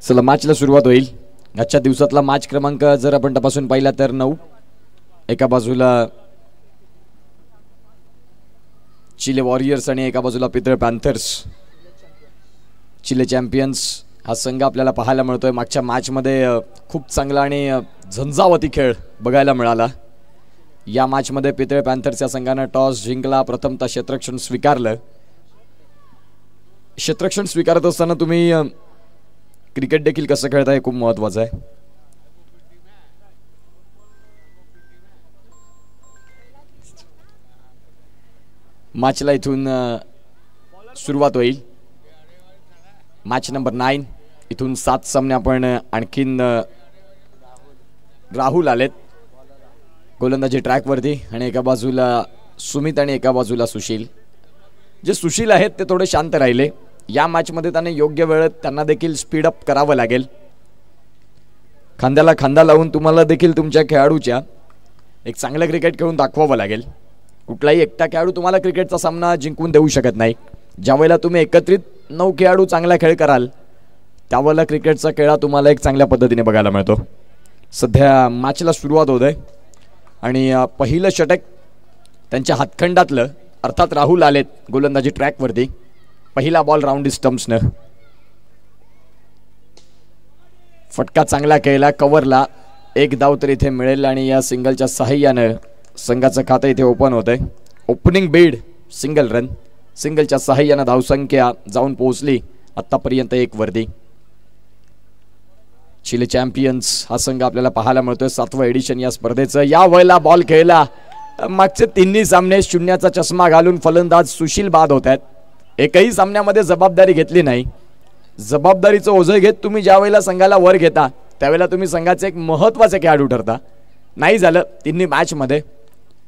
चला मॅचला सुरुवात होईल. आजच्या दिवसातला मॅच क्रमांक जर आपण तपासून पाहिला तर 9. एका बाजूला चिले वॉरियर्स आणि एका बाजूला पितळ पॅन्थर्स. चिले चॅम्पियन्स हा संघ आपल्याला पाहायला मिळतोय. मागच्या मॅच मध्ये खूप चांगला आणि झंझावती खेळ बघायला मिळाला. या मॅच मध्ये पितळ पॅन्थर्स या संघाने टॉस जिंकला. प्रथमतः क्षेत्ररक्षण स्वीकारलं. क्षेत्ररक्षण स्वीकारत असताना तुम्ही क्रिकेट देखील कसं खेळताय हे खूप महत्त्वाचं आहे. मॅचला इथून सुरुवात होईल. Match number 9. इथून 7 सामने आपण आणखीन राहुल आलेत गोलंदाजी ट्रॅकवरती आणि एका बाजूला सुमित आणि एका बाजूला सुशील. जे सुशील आहेत ते थोडे शांत राहिले. या मॅचमध्ये त्यांना योग्य वेळेत त्यांना देखील स्पीड अप करावं लागेल. खांद्याला खांदा लावून तुम्हाला देखील तुमच्या खेळाडूच्या एक चांगलं क्रिकेट खेळून दाखवावं लागेल. कुठलाही एकटा खेळाडू तुम्हाला क्रिकेटचा सामना जिंकून देऊ शकत नाही. ज्यावेळेला तुम्ही एकत्रित 9 खेळाडू चांगला खेळ कराल त्यावेळेला क्रिकेटचा खेळ तुम्हाला एक चांगल्या पद्धतीने बघायला मिळतो. सध्या मॅचला सुरुवात होत आहे आणि पहिलं षटक त्यांच्या हातखंडातलं अर्थात राहुल आलेत गोलंदाजी ट्रॅकवरती. पहिला बॉल राऊंड स्टम्प्सनं. फटका चांगला खेळला. कव्हरला एक धाव तर इथे मिळेल आणि या सिंगलच्या सहाय्यानं संघाचं खातं इथे ओपन होतंय. ओपनिंग बीड सिंगल रन. सिंगलच्या सहाय्यानं धावसंख्या जाऊन पोहोचली आतापर्यंत 1 वरती. चिले चॅम्पियन्स हा संघ आपल्याला पाहायला मिळतोय. 7वं एडिशन या स्पर्धेचं. या वेळेला बॉल खेळला. मागचे 3 सामने शून्याचा चष्मा घालून फलंदाज सुशील बाद होत आहेत. एकही सामन्यामध्ये जबाबदारी घेतली नाही. जबाबदारीचं ओझं घेत तुम्ही ज्या वेळेला संघाला वर घेता त्यावेळेला तुम्ही संघाचे एक महत्त्वाचे खेळाडू ठरता. नाही झालं 3 मॅचमध्ये.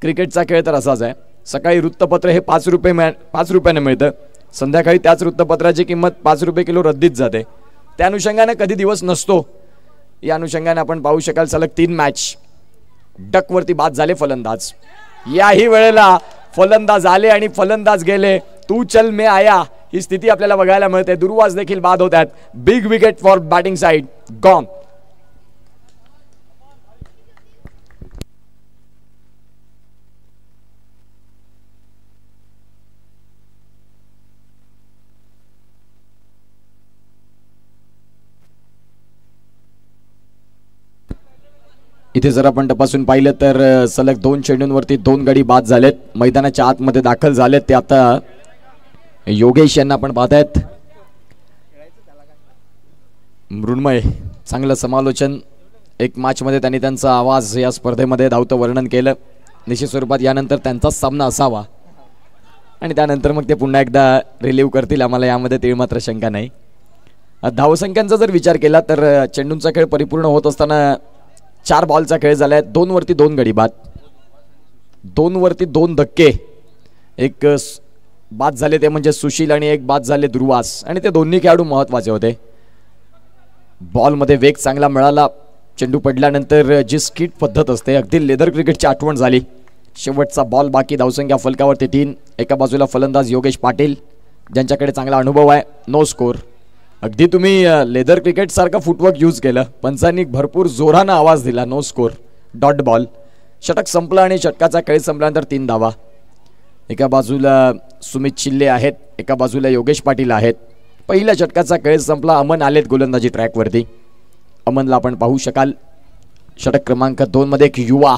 क्रिकेटचा खेळ तर असाच आहे. सकाळी वृत्तपत्र हे 5 रुपयाने मिळतं. संध्याकाळी त्याच वृत्तपत्राची किंमत 5 रुपये किलो रद्दीत जाते. त्या अनुषंगाने कधी दिवस नसतो. या अनुषंगाने आपण पाहू शकाल सलग 3 मॅच डकवरती बाद झाले फलंदाज. याही वेळेला फलंदाज आले आणि फलंदाज गेले. तू चल मे आया ही स्थिती आपल्याला बघायला मिळते. दुर्वास देखील बाद होत आहेत. Big wicket for batting side gone. इथे जर आपण तपासून पाहिलं तर सलग 2 चेंडूंवरती 2 गडी बाद झालेत. मैदानाच्या आतमध्ये दाखल झालेत ते आता योगेश यांना आपण पाहतायत. मृण्मय चांगलं समालोचन. एक मॅचमध्ये त्यांनी त्यांचा आवाज या स्पर्धेमध्ये धावतं वर्णन केलं. निश्चित स्वरूपात यानंतर त्यांचाच सामना असावा आणि त्यानंतर मग ते पुन्हा एकदा रिलीव्ह करतील. आम्हाला यामध्ये तीळमात्र शंका नाही. धावसंख्यांचा जर विचार केला तर चेंडूंचा खेळ परिपूर्ण होत असताना 4 बॉलचा खेळ झालाय. 2 वरती 2 गडी बाद. 2 वरती 2 धक्के. एक बाद झाले ते म्हणजे सुशील आणि एक बाद झाले दुर्वास आणि ते दोन्ही खेळाडू महत्त्वाचे होते. बॉलमध्ये वेग चांगला मिळाला. चेंडू पडल्यानंतर जी स्किट पद्धत असते अगदी लेदर क्रिकेटची आठवण झाली. शेवटचा बॉल बाकी. धावसंख्या फलकावरती 3. एका बाजूला फलंदाज योगेश पाटील ज्यांच्याकडे चांगला अनुभव आहे. No score. अगदी तुम्ही लेदर क्रिकेट सारखं फुटवर्क यूज केलं. पंचांनी भरपूर जोरानं आवाज दिला. No score. Dot ball. षटक संपलं आणि षटकाचा खेळ संपल्यानंतर 3 धावा. एका बाजूला सुमित चिल्ले आहेत. एका बाजूला योगेश पाटील आहेत. पहिल्या षटकाचा खेळ संपला. अमन आलेत गोलंदाजी ट्रॅकवरती. अमनला आपण पाहू शकाल. षटक क्रमांक 2 मध्ये एक युवा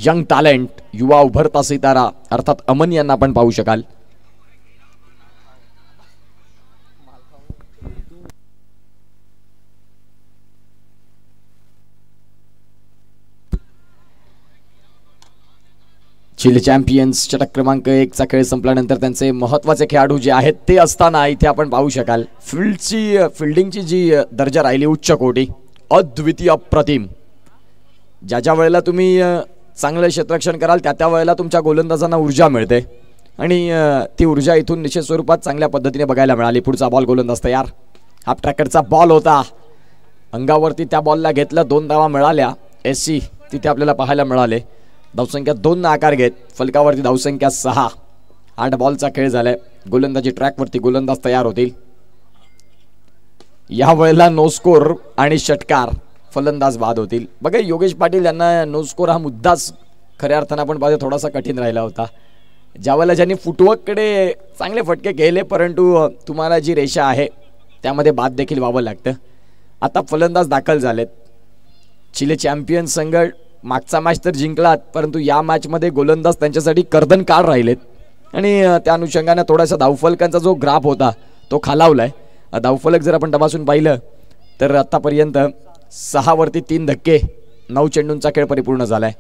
यंग टॅलेंट युवा उभरता सितारा अर्थात अमन यांना आपण पाहू शकाल. चिले चॅम्पियन्स षटक क्रमांक 1 चा खेळ संपल्यानंतर त्यांचे महत्त्वाचे खेळाडू जे आहेत ते असताना इथे आपण पाहू शकाल फिल्डिंगची जी दर्जा राहिली उच्च कोटी अद्वितीय अप्रतिम. ज्या वेळेला तुम्ही चांगलं क्षेत्ररक्षण कराल त्या वेळेला तुमच्या गोलंदाजांना ऊर्जा मिळते आणि ती ऊर्जा इथून निश्चित स्वरूपात चांगल्या पद्धतीने बघायला मिळाली. पुढचा बॉल गोलंदाज तयार. हाफ ट्रॅकरचा बॉल होता. अंगावरती त्या बॉलला घेतलं. 2 धावा मिळाल्या. एससी तिथे आपल्याला पाहायला मिळाले. धावसंख्या 2 ने आकार घेत फलकावरती धावसंख्या 6. 8 बॉलचा खेळ झालाय. गोलंदाजी ट्रॅकवरती गोलंदाज तयार होतील. या वेळेला नो स्कोर आणि षटकार, फलंदाज बाद होतील. बघा योगेश पाटील यांना नो स्कोर हा मुद्दाच खऱ्या अर्थानं आपण पाहतो थोडासा कठीण राहिला होता. ज्यावेळेला ज्यांनी फुटवर्ककडे चांगले फटके केले, परंतु तुम्हाला जी रेषा आहे त्यामध्ये बाद देखील व्हावं लागतं. आता फलंदाज दाखल झालेत. चिले चॅम्पियन संघ मागचा मॅच तर जिंकलात, परंतु या मॅचमध्ये गोलंदाज त्यांच्यासाठी कर्दन काळ राहिलेत आणि त्या अनुषंगाने थोडासा धावफलकांचा जो ग्राफ होता तो खालावलाय. धावफलक जर आपण तपासून पाहिलं तर आतापर्यंत 6 वरती 3 धक्के, 9 चेंडूंचा खेळ परिपूर्ण झालाय.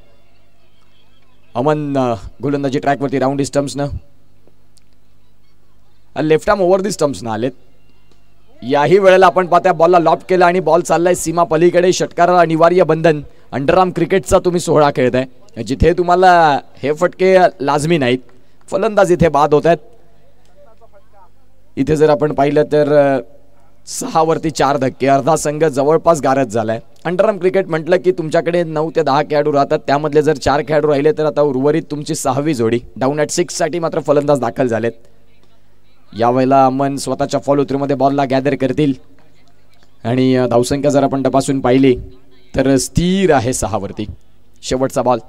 अमन गोलंदाजी ट्रॅकवरती राऊंड स्टम्प्सनं, लेफ्ट आर्म ओव्हर दी स्टम्प्सनं आलेत. याही वेळेला आपण पाहता बॉलला लॉप केला आणि बॉल चाललाय सीमा पलीकडे. षटकाराला अनिवार्य बंधन. अंडरआर्म क्रिकेटचा तुम्ही सोहळा खेळताय, जिथे तुम्हाला हे फटके लाजमी नाहीत. फलंदाज इथे बाद होत आहेत. इथे जर आपण पाहिलं तर 6 वरती 4 धक्के, अर्धा संघ जवळपास गारद झालाय. अंडरआर्म क्रिकेट म्हटलं की तुमच्याकडे 9 ते 10 खेळाडू राहतात, त्यामधले जर 4 खेळाडू राहिले तर आता उर्वरित तुमची 6वी जोडी. डाऊन ॲट 6 साठी मात्र फलंदाज दाखल झालेत. यावेळेला अमन स्वतःच्या फॉलो थ्रूमध्ये बॉलला गॅदर करतील आणि धावसंख्या जर आपण तपासून पाहिली तर स्थिर आहे 6 वरती. शेवटचा बॉल.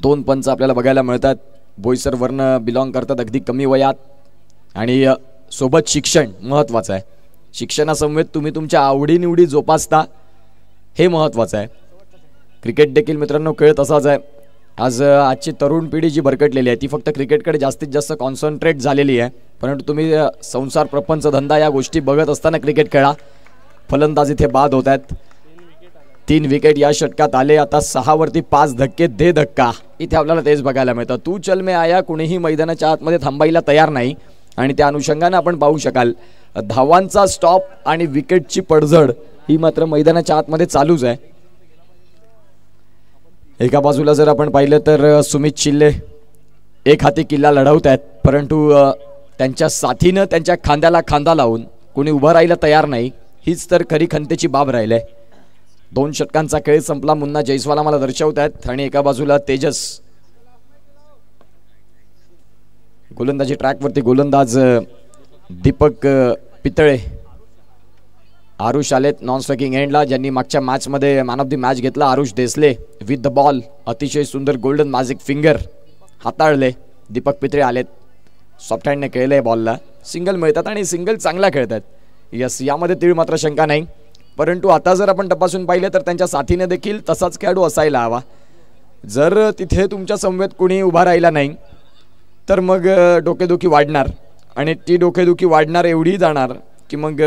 2 पंच आपल्याला बघायला मिळतात. बोईसर वर्ण बिलॉंग करतात, अगदी कमी वयात आणि सोबत शिक्षण महत्त्वाचं आहे. शिक्षणासमवेत तुम्ही तुमच्या आवडीनिवडी जोपासता, हे महत्त्वाचं आहे. क्रिकेट देखील मित्रांनो खेळ तसाच आहे. आजची तरुण पिढी जी भरकटलेली आहे ती फक्त क्रिकेटकडे जास्तीत जास्त कॉन्सन्ट्रेट झालेली आहे, परंतु तुम्ही संसार, प्रपंच, धंदा या गोष्टी बघत असताना क्रिकेट खेळा. फलंदाज इथे बाद होत आहेत. 3 विकेट या षटकात आले. आता 6 वरती 5 धक्के, दे धक्का. इथे आपल्याला तेच बघायला मिळतं. तू चल में आया, कुणीही मैदानाच्या आतमध्ये थांबायला तयार नाही आणि त्या अनुषंगाने आपण पाहू शकाल धावांचा स्टॉप आणि विकेटची पडझड ही मात्र मैदानाच्या आतमध्ये चालूच आहे. एका बाजूला जर आपण पाहिलं तर सुमित चिल्ले एक हाती किल्ला लढवत आहेत, परंतु त्यांच्या साथीनं त्यांच्या खांद्याला खांदा लावून कोणी उभं राहायला तयार नाही. हीच तर खरी खंतेची बाब राहिली आहे. 2 षटकांचा खेळ संपला. मुन्ना जयस्वाल मला दर्शवत आहेत आणि एका बाजूला तेजस. गोलंदाजी ट्रॅकवरती गोलंदाज दीपक पितळे, आरुष आलेत नॉन स्ट्रायकिंग एंडला, ज्यांनी मागच्या मॅचमध्ये मॅन ऑफ द मॅच घेतला. Aarush Desale with the ball, अतिशय सुंदर गोल्डन मॅजिक फिंगर हाताळले. दीपक पितळे आलेत, सॉफ्ट हँडने खेळले, बॉलला सिंगल मिळतात आणि सिंगल चांगला खेळतात. यस, यामध्ये तीळ मात्र शंका नाही. परंतु आता जर आपण तपासून पाहिलं तर त्यांच्या साथीने देखील तसाच खेळाडू असायला हवा. जर तिथे तुमच्या समवेत कुणी उभा राहिला नाही तर मग डोकेदुखी वाढणार आणि ती डोकेदुखी वाढणार एवढी जाणार की मग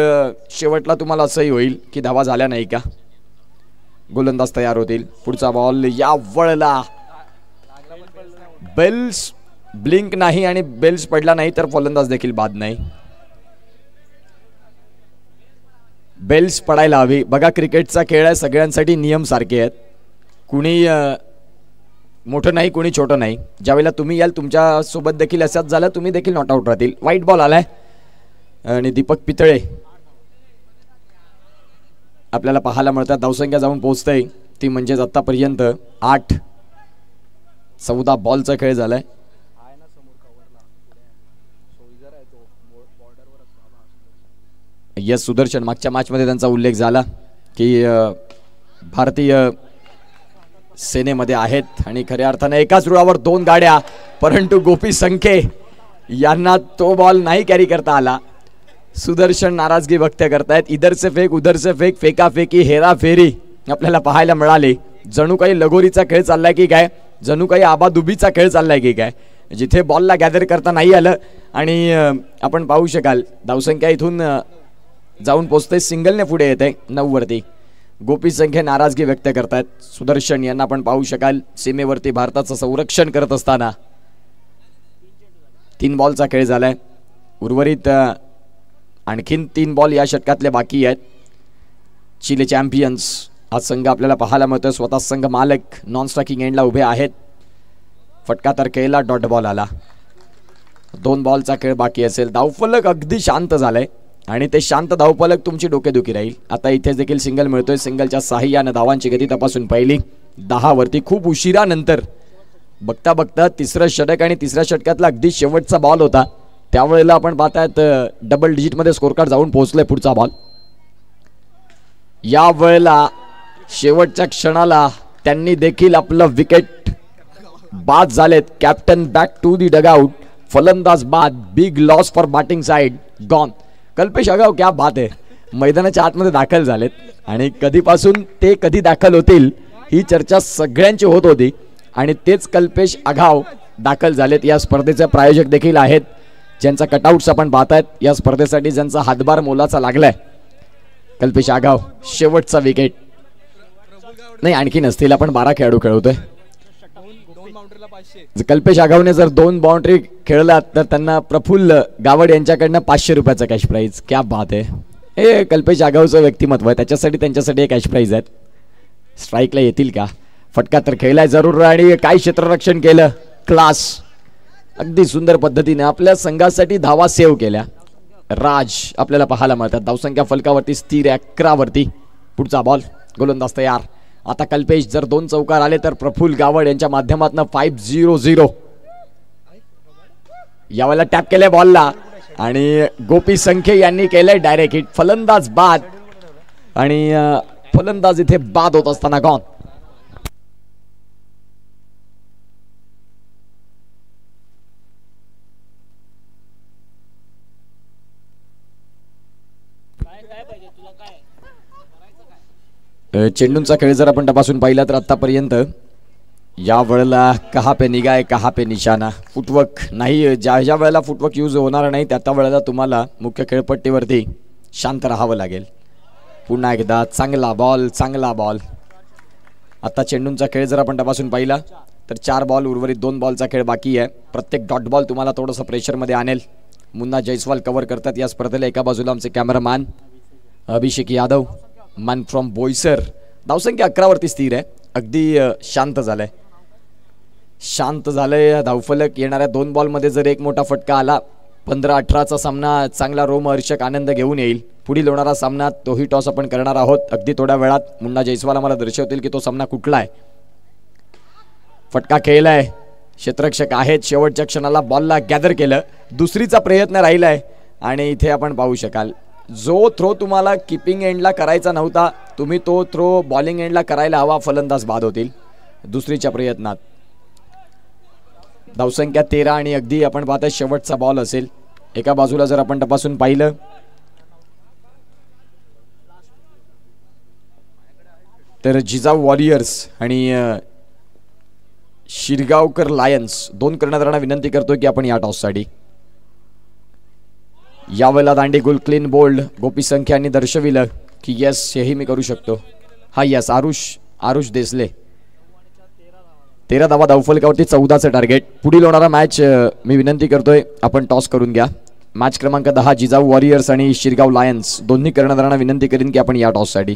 शेवटला तुम्हाला असंही होईल की धावा झाल्या नाही का. गोलंदाज तयार होतील. पुढचा बॉल. या वळला बेल्स ब्लिंक नाही आणि बेल्स पडला नाही तर फलंदाज देखील बाद नाही. बेल्स पडायला हवी. बघा क्रिकेटचा खेळ आहे, सगळ्यांसाठी नियम सारखे आहेत. कुणी मोठं नाही, कोणी छोटं नाही. ज्यावेळेला तुम्ही याल तुमच्या सोबत देखील असंच झालं, तुम्ही देखील नॉट आउट राहतील. वाईट बॉल आलाय आणि दीपक पितळे आपल्याला पाहायला मिळतात. धावसंख्या जाऊन पोहोचतंय ती म्हणजेच आतापर्यंत 8-14 बॉलचा खेळ झालाय. यस सुदर्शन, मागच्या मॅचमध्ये त्यांचा उल्लेख झाला की भारतीय सेनेमध्ये आहेत आणि खऱ्या अर्थाने एकाच रुळावर 2 गाड्या, परंतु गोपी संखे यांना तो बॉल नाही कॅरी करता आला. सुदर्शन नाराजगी व्यक्त करतायत. इधर से फेक उधर से फेक, फेकाफेकी, हेराफेरी आपल्याला पाहायला मिळाली. जणू काही लगोरीचा खेळ चाललाय की काय, जणू काही आबादुबीचा खेळ चाललाय की काय, जिथे बॉलला गॅदर करता नाही आलं आणि आपण पाहू शकाल धावसंख्या इथून जाऊन पोचते, सिंगलने पुढे येते 9 वरती. गोपी संख्या नाराजगी व्यक्त करतायत. सुदर्शन यांना आपण पाहू शकाल सीमेवरती भारताचं संरक्षण करत असताना. 3 बॉलचा खेळ झालाय. उर्वरित आणखीन 3 बॉल या षटकातले बाकी आहेत. चिले चॅम्पियन्स हा संघ आपल्याला पाहायला मिळतोय. स्वतः संघ मालक नॉन स्ट्रायकिंग एंडला उभे आहेत. फटका तर केला, डॉट बॉल आला. 2 बॉलचा खेळ बाकी असेल. धावफलक अगदी शांत झालंय आणि ते शांत धावफलक तुमची डोकेदुखी राहील. आता इथेच देखील सिंगल मिळतोय. सिंगलच्या साहाय्याने धावांची गती तपासून पाहिली 10 वरती. खूप उशिरानंतर बघता बघता 3रं षटक आणि 3ऱ्या षटकातला अगदी शेवटचा बॉल होता. त्यावेळेला आपण पाहतायत डबल डिजिट मध्ये स्कोर कार्ड जाऊन पोहोचले. पुढचा बॉल या वेळेला शेवटच्या क्षणाला त्यांनी देखील आपलं विकेट बाद झालेत. Captain back to the dugout. फलंदाज बाद. Big loss for batting side. Gone. Kalpesh Agav क्या बात आहे, मैदानाच्या आतमध्ये दाखल झालेत आणि कधीपासून ते कधी दाखल होतील ही चर्चा सगळ्यांची होत होती आणि तेच कल्पेश आगाव दाखल झालेत. या स्पर्धेचे प्रायोजक देखील आहेत ज्यांचा कटआउट्स आपण पाहतायत. या स्पर्धेसाठी ज्यांचा हातभार मोलाचा लागलाय. कल्पेश आगाव शेवटचा विकेट. नाही आणखी नसतील, आपण 12 खेळाडू खेळवतोय. कल्पेश आगावने जर 2 बाउंड्री खेळलात तर त्यांना प्रफुल्ल गावड यांच्याकडनं 500 रुपयाचा कॅश प्राइज. क्या बात आहे. हे कल्पेश आगावचं व्यक्तिमत्व आहे, त्याच्यासाठी त्यांच्यासाठी कॅश प्राइज आहेत. स्ट्राईकला येतील का. फटका तर खेळलाय जरूर आणि काय क्षेत्ररक्षण केलं. क्लास. अगदी सुंदर पद्धतीने आपल्या संघासाठी धावा सेव्ह केल्या. राज आपल्याला पाहायला मिळतात. धावसंख्या फलकावरती स्थिर 11 वरती. पुढचा बॉल. गोलंदाज तयार. आता कल्पेश जर 2 चौकार आले तर प्रफुल्ल गावड यांच्या माध्यमातून 5-0-0. यावेळेला टॅप केले बॉलला आणि गोपी संखे यांनी केलंय डायरेक्ट हिट. फलंदाज बाद आणि फलंदाज इथे बाद होत असताना गॉन. चेंडूंचा खेळ जर आपण तपासून पाहिला तर आतापर्यंत या वेळेला कहा पे निगाह कहा पे निशाणा. फुटवर्क नाही. ज्या ज्या वेळेला फुटवर्क यूज होणार नाही त्या वेळेला तुम्हाला मुख्य खेळपट्टीवरती शांत राहावं लागेल. पुन्हा एकदा चांगला बॉल, चांगला बॉल. आता चेंडूंचा खेळ जर आपण तपासून पाहिला तर 4 बॉल उर्वरित 2 बॉलचा खेळ बाकी आहे. प्रत्येक डॉट बॉल तुम्हाला थोडंसं प्रेशरमध्ये आणेल. मुन्ना जयस्वाल कव्हर करतात या स्पर्धेला. एका बाजूला आमचे कॅमेरामॅन अभिषेक यादव, मन फ्रॉम बोईसर. धावसंख्या 11 वरती स्थिर आहे. अगदी शांत झालंय, शांत झालंय धावफलक. येणाऱ्या 2 बॉलमध्ये जर एक मोठा फटका आला 15-18चा सामना चांगला रोमहर्षक आनंद घेऊन येईल. पुढील होणारा सामना तोही टॉस आपण करणार आहोत अगदी थोड्या वेळात. मुन्ना जयस्वाल आम्हाला दर्शवतील की तो सामना कुठला आहे. फटका खेळलाय. क्षेत्ररक्षक आहेत. शेवटच्या क्षणाला बॉलला गॅदर केलं. दुसरीचा प्रयत्न राहिलाय आणि इथे आपण पाहू शकाल जो थ्रो तुम्हाला किपिंग एंडला करायचा नव्हता तुम्ही तो थ्रो बॉलिंग एंडला करायला हवा. फलंदाज बाद होतील दुसरीच्या प्रयत्नात. धावसंख्या 13 आणि अगदी आपण पाहताय शेवटचा बॉल असेल. एका बाजूला जर आपण तपासून पाहिलं तर जिजाऊ वॉरियर्स आणि शिरगावकर लायन्स 2 कर्णधारांना विनंती करतो की आपण या टॉससाठी. यावेळेला दांडी गुल क्लीन बोल्ड. गोपी संख्या यांनी दर्शविलं की यस हेही मी करू शकतो. हा यस. आरुष देसले 13 धावा धावफलकावरती 14चं टार्गेट. पुढील होणारा मॅच मी विनंती करतोय आपण टॉस करून घ्या. मॅच क्रमांक 10 जिजाऊ वॉरियर्स आणि शिरगाव लायन्स दोन्ही कर्णधारांना विनंती करीन की आपण या टॉससाठी.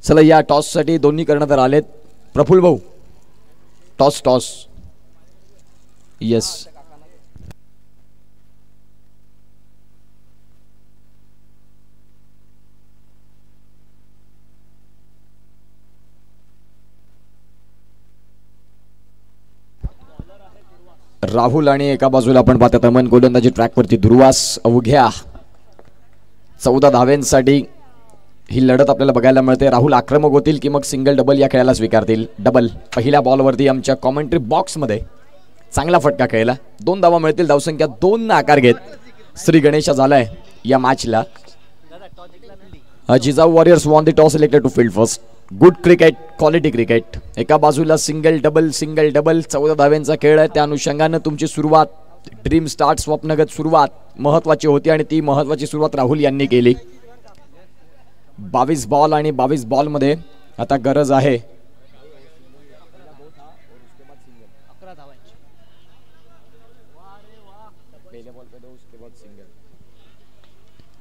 चला या टॉस साठी दोन्ही कर्णधार आलेत. प्रफुल्ल भाऊ टॉस यस. राहुल आणि एका बाजूला आपण पाहतात अमन गोलंदाजी ट्रॅकवरती ध्रुवास. अवघ्या 14 धाव्यांसाठी ही लढत आपल्याला बघायला मिळते. राहुल आक्रमक होतील की मग सिंगल डबल या खेळाला स्वीकारतील. डबल. पहिल्या बॉलवरती आमच्या कॉमेंट्री बॉक्समध्ये चांगला फटका खेळला. 2 धावा मिळतील. धावसंख्या 2 ने आकार घेत श्री गणेश झालाय या मॅचला. Jijau warriors won the toss, selected to field first. Good cricket, quality cricket. एका बाजूला सिंगल डबल 14 धाव्यांचा खेळ आहे. त्या अनुषंगानं तुमची सुरुवात, ड्रीम स्टार्ट स्वप्नगत सुरुवात महत्वाची होती आणि ती महत्वाची सुरुवात राहुल यांनी केली. 22 बॉल आणि 22 बॉलमध्ये आता गरज आहे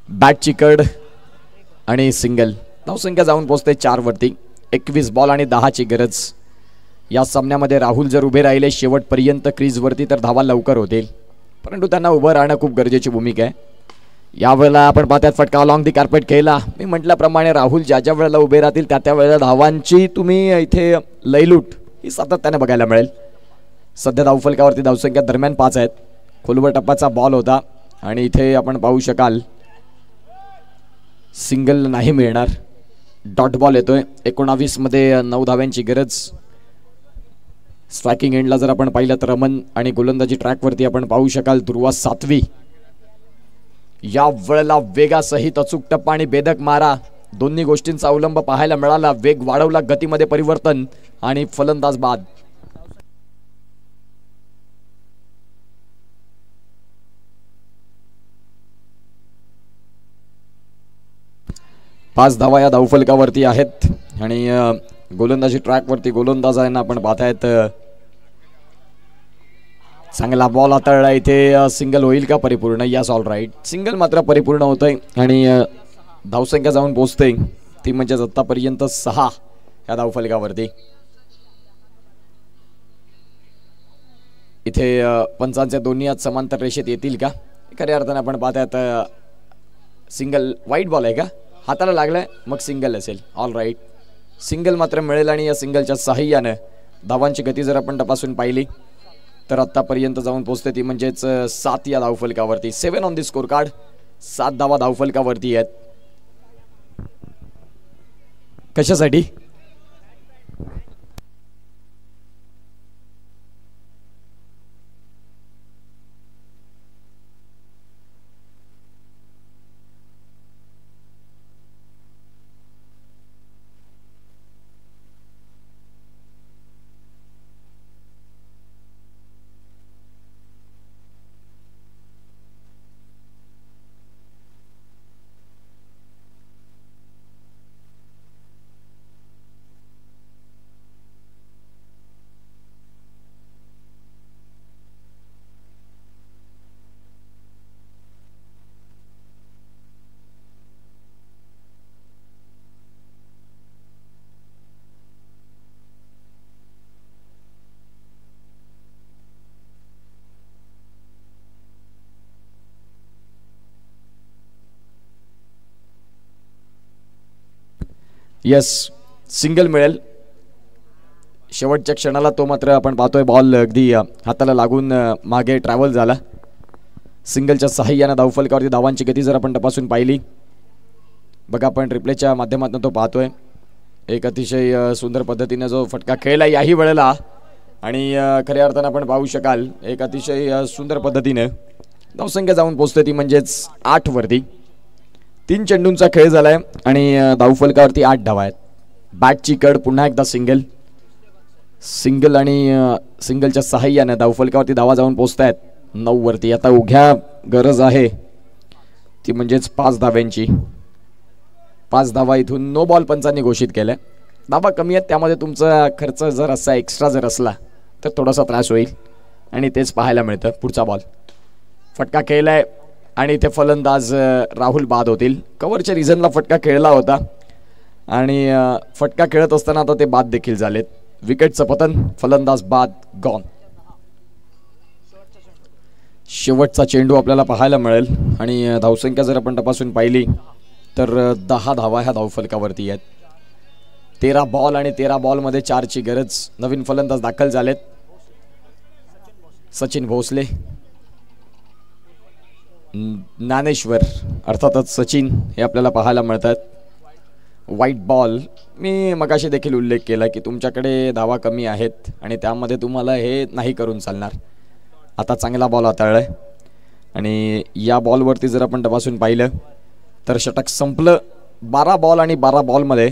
बॅटची कड आणि सिंगल. धावसंख्या जाऊन पोहोचते 4 वरती. 21 बॉल आणि 10 ची गरज. या सामन्यामध्ये राहुल जर उभे राहिले शेवटपर्यंत क्रीजवरती तर धावा लवकर होतील, परंतु त्यांना उभं राहणं खूप गरजेची भूमिका आहे. यावेळेला आपण पाहतात फटका अलॉंग दी कार्पेट खेळला. मी म्हटल्याप्रमाणे राहुल ज्या ज्या वेळेला उभे राहतील त्या वेळेला धावांची तुम्ही इथे लयलूट ही सातत्याने बघायला मिळेल. सध्या धावफलकावरती धावसंख्या दरम्यान 5 आहेत. खोलवर टप्प्याचा बॉल होता आणि इथे आपण पाहू शकाल सिंगल नाही मिळणार. डॉट बॉल येतोय. 19 मध्ये 9 धाव्यांची गरज. स्ट्रायकिंग एंडला जर आपण पाहिलं तर रमन आणि गोलंदाजी ट्रॅकवरती आपण पाहू शकाल ध्रुवा सातवी. या वेळेला वेगासहित अचूक टप्पा आणि बेधक मारा दोन्ही गोष्टींचा अवलंब पाहायला मिळाला. वेग वाढवला, गतीमध्ये परिवर्तन आणि फलंदाज बाद. 5 धावा या धावफलकावरती आहेत आणि गोलंदाजी ट्रॅकवरती गोलंदाजांना आपण पाहतायत. चांगला बॉल हाताळला. इथे सिंगल होईल का परिपूर्ण? Yes, all right. सिंगल मात्र परिपूर्ण होतंय आणि धावसंख्या जाऊन पोहोचते ती म्हणजे आतापर्यंत 6 या धावफलकावरती. इथे पंचांचे दोन्ही हात समांतर रेषेत येतील का? खऱ्या अर्थाने आपण पाहतायत सिंगल. वाईट बॉल आहे का? हाताला लागलाय, मग सिंगल असेल. All right. सिंगल मात्र मिळेल आणि या सिंगलच्या साहाय्यानं धावांची गती जर आपण तपासून पाहिली तर आतापर्यंत जाऊन पोहोचते ती म्हणजेच 7 या धावफलकावरती. 7 ऑन दी स्कोर कार्ड. 7 धावा धावफलकावरती आहेत. कशासाठी? यस, सिंगल मिळेल. शेवटच्या क्षणाला तो मात्र आपण पाहतोय बॉल अगदी हाताला लागून मागे ट्रॅव्हल झाला. सिंगलच्या साहाय्याने धावफलकावरती धावांची गती जर आपण तपासून पाहिली बघा, आपण रिप्लेच्या माध्यमातून तो पाहतोय. एक अतिशय सुंदर पद्धतीने जो फटका खेळला याही वेळेला आणि खऱ्या अर्थानं आपण पाहू शकाल एक अतिशय सुंदर पद्धतीने धावसंख्या जाऊन पोहोचते ती म्हणजेच 8 वरती. 3 चेंडूंचा खेळ झालाय आणि धावफलकावरती 8 धावा आहेत. बॅटची कड. पुन्हा एकदा सिंगल. सिंगल आणि सिंगलच्या साहाय्याने धावफलकावरती धावा जाऊन पोहोचतायत 9 वरती. आता उघ्या गरज आहे ती म्हणजेच 5 धाव्यांची. 5 धावा इथून नो बॉल पंचांनी घोषित केल्या. धावा कमी आहेत, त्यामध्ये तुमचा खर्च जर असा एक्स्ट्रा जर असला तर थोडासा त्रास होईल आणि तेच पाहायला मिळतं. पुढचा बॉल. फटका खेळलाय आणि इथे फलंदाज राहुल बाद होतील. कव्हरच्या रिझनला फटका खेळला होता आणि फटका खेळत असताना आता ते बाद देखील झालेत. विकेटचं पतन. फलंदाज बाद. गॉन. शेवटचा चेंडू आपल्याला पाहायला मिळेल आणि धावसंख्या जर आपण तपासून पाहिली तर 10 धावा ह्या धावफलकावरती आहेत. 13 बॉल आणि 13 बॉलमध्ये 4 ची गरज. नवीन फलंदाज दाखल झालेत. सचिन भोसले, ज्ञानेश्वर, अर्थातच सचिन हे आपल्याला पाहायला मिळतात. वाईट बॉल. मी मगाशी देखील उल्लेख केला की तुमच्याकडे धावा कमी आहेत आणि त्यामध्ये तुम्हाला हे नाही करून चालणार. आता चांगला बॉल हाताळलाय आणि या बॉलवरती जर आपण तपासून पाहिलं तर षटक संपलं. 12 बॉल आणि 12 बॉलमध्ये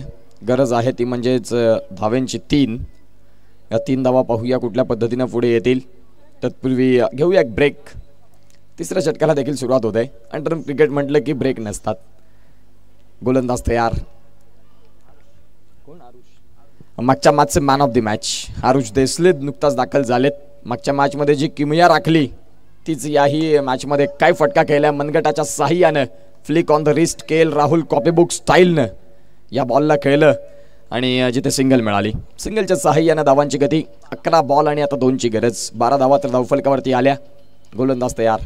गरज आहे ती म्हणजेच धाव्यांची 3. या 3 धावा पाहूया कुठल्या पद्धतीने पुढे येतील. तत्पूर्वी घेऊया एक ब्रेक. तिसऱ्या षटकाला देखील सुरुवात होते. अंडरम क्रिकेट म्हटलं की ब्रेक नसतात. गोलंदाज तयार. मागच्या मॅचचे man of the match Aarush Desale नुकताच दाखल झालेत. मागच्या मॅचमध्ये जी किमया राखली तीच याही मॅचमध्ये काय फटका केला. मनगटाच्या साह्यानं फ्लिक ऑन द रिस्ट केल. राहुल कॉपीबुक स्टाईलनं या बॉलला खेळलं आणि जिथे सिंगल मिळाली. सिंगलच्या साह्यानं धावांची गती 11 बॉल आणि आता 2ची गरज. 12 धावा तर धावफलकावरती आल्या. गोलंदाज तयार.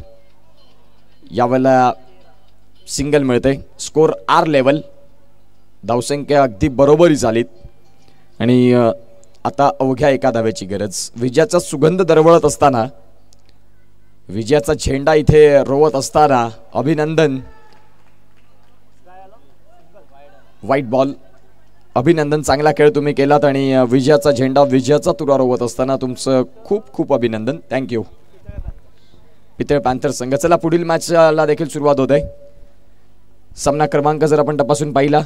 यावेळेला सिंगल मिळते. Score are level. धावसंख्या अगदी बरोबरी झालीत आणि आता अवघ्या 1 धावेची गरज. विजयाचा सुगंध दरवळत असताना, विजयाचा झेंडा इथे रोवत असताना अभिनंदन. White ball. अभिनंदन, चांगला खेळ तुम्ही केलात आणि विजयाचा झेंडा, विजयाचा तुरा रोवत असताना तुमचं खूप खूप अभिनंदन. थँक्यू. पितळ पॅन्थर संघ. चला पुढील मॅचला देखील सुरुवात होत आहे. सामना क्रमांक जर आपण तपासून पाहिला